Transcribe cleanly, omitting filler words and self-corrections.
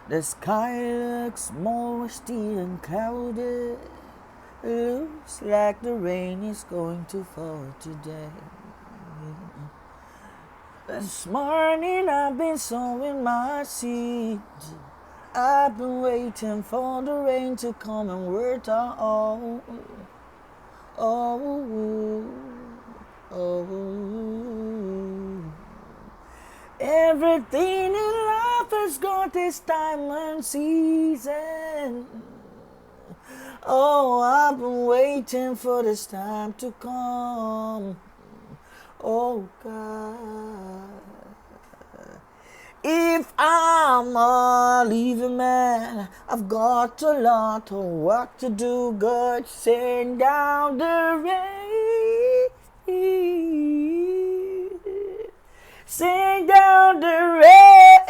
The sky looks misty and cloudy. Looks like the rain is going to fall today. This morning I've been sowing my seed. I've been waiting for the rain to come and water all. Oh, oh. Everything in life has got its time and season. Oh, I've been waiting for this time to come. Oh God. If I'm a living man, I've got a lot of work to do. God, send down the rain. Send down the rain.